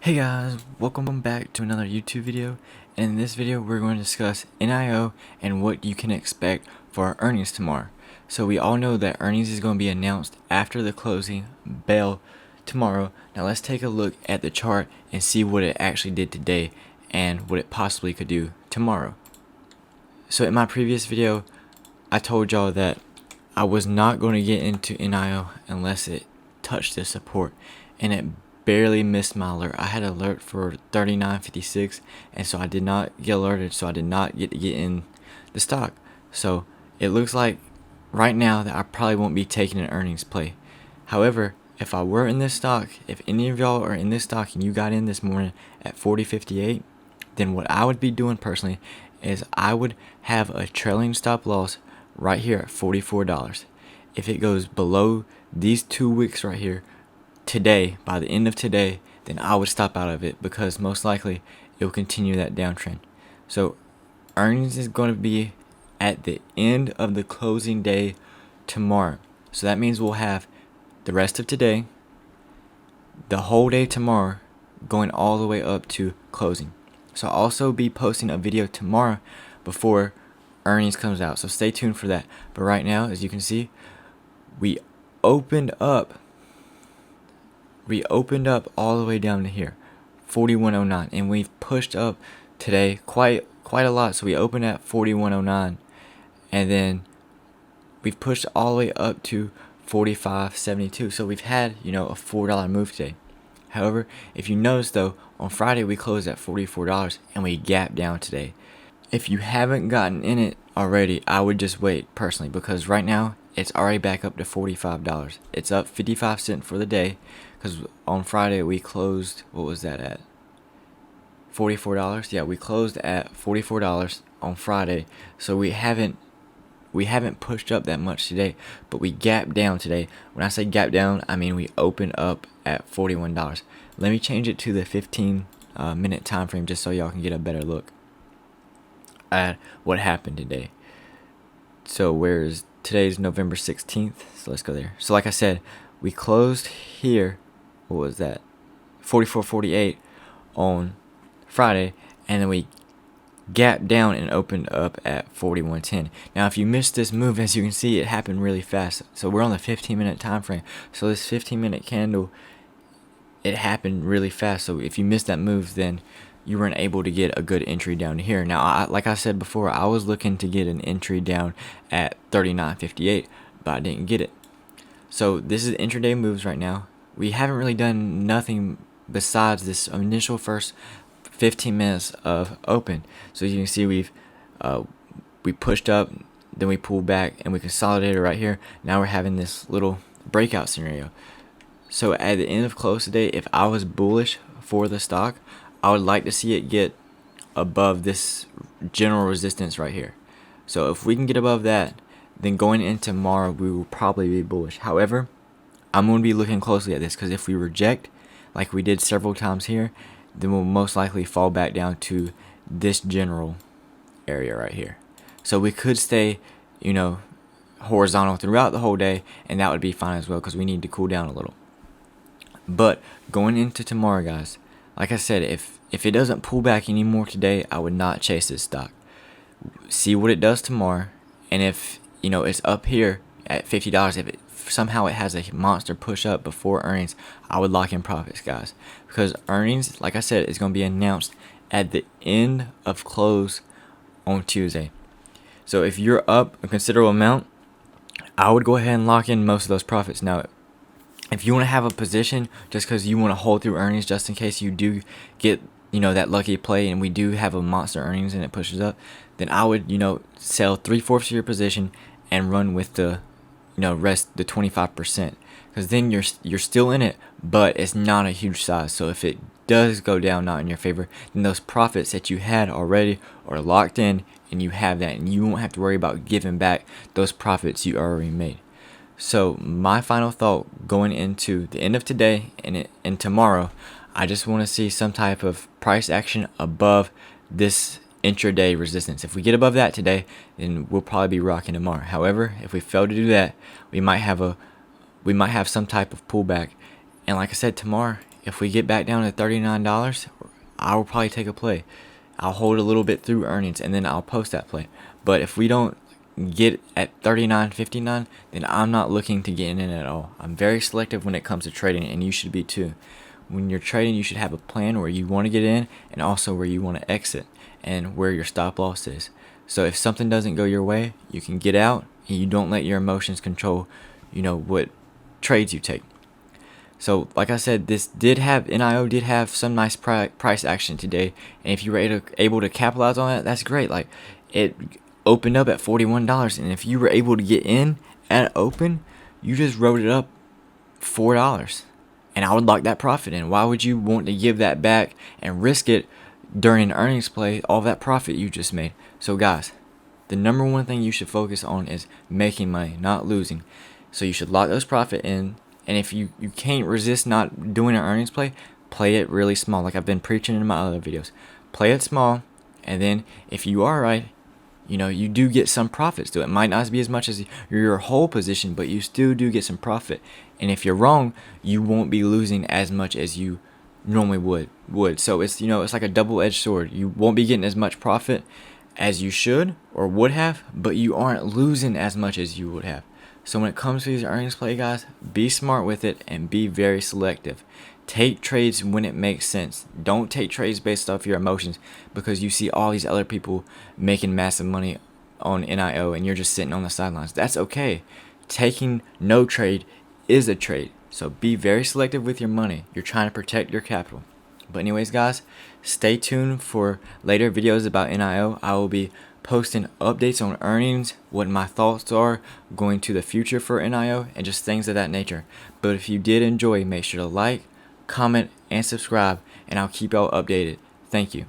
Hey guys, welcome back to another YouTube video, and in this video we're going to discuss NIO and what you can expect for our earnings tomorrow. So we all know that earnings is going to be announced after the closing bell tomorrow. Now let's take a look at the chart and see what it actually did today and what it possibly could do tomorrow. So in my previous video I told y'all that I was not going to get into NIO unless it touched the support, and it barely missed my alert. I had an alert for 39.56, and so I did not get alerted, so I did not get to get in the stock. So it looks like right now that I probably won't be taking an earnings play. However, if I were in this stock, if any of y'all are in this stock and you got in this morning at 40.58, then what I would be doing personally is I would have a trailing stop loss right here at $44. If it goes below these 2 wicks right here today, by the end of today, then I would stop out of it, because most likely it will continue that downtrend. So earnings is going to be at the end of the closing day tomorrow. So that means we'll have the rest of today, the whole day tomorrow, going all the way up to closing. So I'll also be posting a video tomorrow before earnings comes out, so stay tuned for that. But right now, as you can see, we opened up all the way down to here, 41.09, and we've pushed up today quite a lot. So we opened at 41.09, and then we've pushed all the way up to 45.72. So we've had, a $4 move today. However, if you notice though, on Friday we closed at $44 and we gapped down today. If you haven't gotten in it already, I would just wait personally, because right now it's already back up to $45. It's up 55 cents for the day, because on Friday we closed, what was that at? $44. Yeah, we closed at $44 on Friday. So we haven't pushed up that much today, but we gapped down today. When I say gap down, I mean we opened up at $41. Let me change it to the 15 minute time frame just so y'all can get a better look at what happened today. So where's today's November 16th, so let's go there. So like I said, we closed here, what was that, 44.48 on Friday, and then we gapped down and opened up at 41.10. Now if you missed this move, as you can see, it happened really fast. So we're on the 15 minute time frame, so this 15 minute candle, it happened really fast. So if you missed that move, then you weren't able to get a good entry down here. Now, like I said before, I was looking to get an entry down at 39.58, but I didn't get it. So this is intraday moves right now. We haven't really done nothing besides this initial first 15 minutes of open. So you can see we pushed up, then we pulled back, and we consolidated right here. Now we're having this little breakout scenario. So at the end of close today, if I was bullish for the stock, I would like to see it get above this general resistance right here. So if we can get above that, then going into tomorrow, we will probably be bullish. However, I'm going to be looking closely at this, because if we reject, like we did several times here, then we'll most likely fall back down to this general area right here. So we could stay, horizontal throughout the whole day, and that would be fine as well, because we need to cool down a little. But going into tomorrow, guys, like I said, if it doesn't pull back anymore today, I would not chase this stock. See what it does tomorrow, and if it's up here at $50, if somehow it has a monster push up before earnings, I would lock in profits, guys, because earnings, like I said, is going to be announced at the end of close on Tuesday. So if you're up a considerable amount, I would go ahead and lock in most of those profits. Now, if you want to have a position just because you want to hold through earnings, just in case you do get that lucky play and we do have a monster earnings and it pushes up, then I would sell 3/4 of your position and run with the rest, the 25%, because then you're still in it, but it's not a huge size. So if it does go down not in your favor, then those profits that you had already are locked in, and you have that, and you won't have to worry about giving back those profits you already made. So my final thought going into the end of today and tomorrow, I just want to see some type of price action above this intraday resistance. If we get above that today, then we'll probably be rocking tomorrow. However, if we fail to do that, we might have some type of pullback. And like I said, tomorrow If we get back down to $39, I will probably take a play. I'll hold a little bit through earnings and then I'll post that play. But if we don't get at 39.59, then I'm not looking to get in at all. I'm very selective when it comes to trading, and you should be too. When you're trading, you should have a plan where you want to get in and also where you want to exit and where your stop loss is. So if something doesn't go your way, you can get out and you don't let your emotions control, what trades you take. So like I said, NIO did have some nice price action today, and if you were able to capitalize on it, that's great. Like, it opened up at $41, and if you were able to get in at open, you just wrote it up $4, and I would lock that profit in. Why would you want to give that back and risk it during an earnings play, all that profit you just made? So guys, the number one thing you should focus on is making money, not losing. So you should lock those profit in, and if you can't resist not doing an earnings play it really small, like I've been preaching in my other videos. Play it small, and then if you are right, you do get some profits to it. It might not be as much as your whole position, but you still do get some profit. And if you're wrong, you won't be losing as much as you normally would. So it's it's like a double-edged sword. You won't be getting as much profit as you should or would have, but you aren't losing as much as you would have. So when it comes to these earnings play, guys, be smart with it and be very selective. Take trades when it makes sense. Don't take trades based off your emotions because you see all these other people making massive money on NIO and you're just sitting on the sidelines. That's okay. Taking no trade is a trade. So be very selective with your money. You're trying to protect your capital. But anyways, guys, stay tuned for later videos about NIO. I will be posting updates on earnings, what my thoughts are going to the future for NIO, and just things of that nature. But if you did enjoy, make sure to like, comment, and subscribe, and I'll keep y'all updated. Thank you.